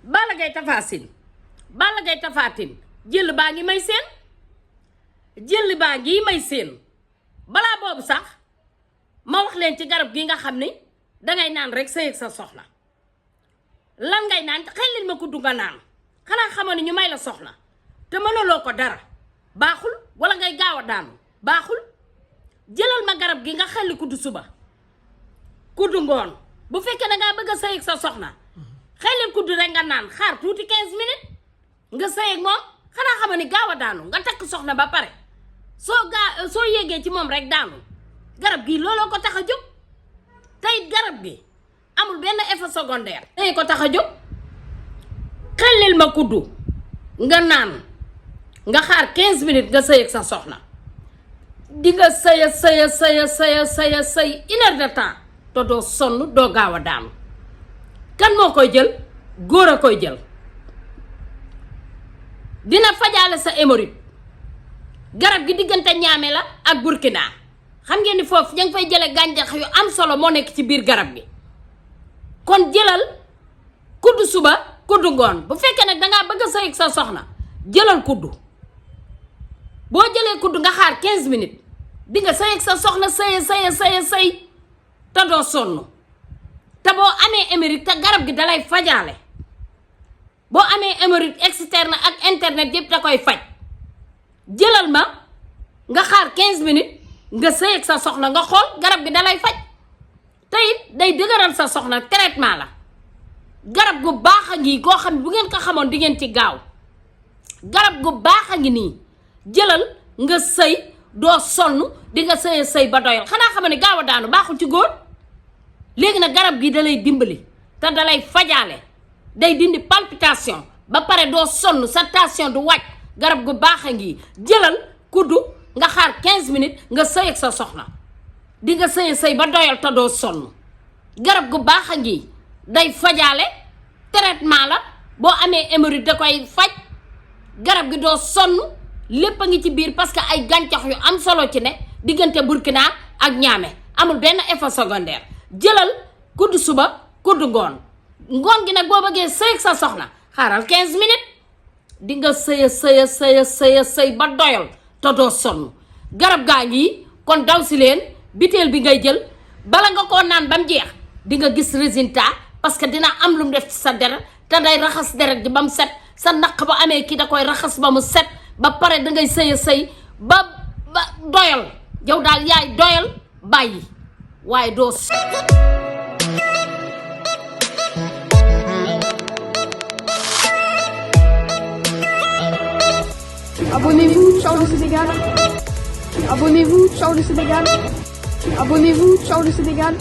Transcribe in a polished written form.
Balla Gaye Tapha Tine Balla Gaye Tapha Tine jël baa ngi may seen jël baa ngi may seen balaa boobu sax ma wax leen ci garab gi nga xam ni dangay naan rek sëy ak sa soxla lan ngay naan xel leen ma ko dunga naan xanaa xamoon ni ñu may la soxla te mënuloo ko dara baaxul wala ngay gaaw a daanu baaxul jëlal ma garab gi nga xelli kuddu suba kuddu ngoon bu fekkee dangaa bëgg a sëy ak sa soxna xelil kuddu rek nga naan xaar tuuti 15 minutes nga sëy ak moom xanaa xamoon ni gaaw a daanu nga takk soxna ba pare soo yéegee ci moom rek daanu garab gi looloo ko tax a jóg tey garab gi amul benn effet secondaire tey ko tax a jóg xellil ma kuddu nga naan nga xaar 15 minutes nga sëy ak sa soxna di nga sëy une heure de temps te doo sonn doo gaaw a daanu kan moo koy jël góor a koy jël dina fajaale sa hémorroïde garab gi diggante ñaame la ak Burkina xam ngeen ni foofu ña ngi fay jële gàncax yu am solo moo nekk ci biir garab gi kon jëlal kuddu suba kuddu ngoon bu fekkee nag dangaa bëgg a sëy ak sa soxna jëlal kuddu boo jëlee kuddu nga xaar 15 minutes di nga sëy ak sa soxna sëy te doo sonn te boo amee hémorroïde te garab gi dalay fajaale boo amee hémorroïde externe ak internet yëpp da koy faj jëlal ma nga xaar 15 minutes nga sëy ak sa soxna nga xool garab gi dalay faj te it day dëgëral sa soxna traitement la garab gu baax a ngi koo xam ne bu ngeen ko xamoon di ngeen ci gaaw garab gu baax a ngi nii jëlal nga sëy doo sonn di nga sëy ba doyal xanaa xam ne gaaw a daanu baaxul ci góor léegi nag garab gi dalay dimbali te dalay fajaale day dindi palpitation ba pare doo sonn sa tension du wàcc garab gu baax a ngi jëlal kuddu nga xaar 15 minutes nga sëy ak sa soxna di nga sëy ba doyal te doo sonn garab gu baax a ngi day fajaale traitement la boo amee hémorroïde da koy faj garab gi doo sonn lépp a ngi ci biir parce que ay gàncax yu am solo ci ne diggante Burkina ak ñaame amul benn effet secondaire jëlal kuddu suba kuddu ngoon ngoon gi nag boo bëggee sëy ak sa soxna xaaral 15 minutes di nga sëy ba doyal te doo sonn garab gaa ngi kon daw si leen biteel bi ngay jël bala nga koo naan ba mu jeex di nga gis résultat parce que dina am lu mu def ci sa deret te day raxas deret ji ba mu set sa naq ba amee kii da koy raxas ba mu set ba pare dangay sëy ba doyal yow daal yaay doyal bàyyi waaye doo Abonnez-vous, ciao le Sénégal. Abonnez-vous, ciao le Sénégal. Abonnez-vous, ciao le Sénégal.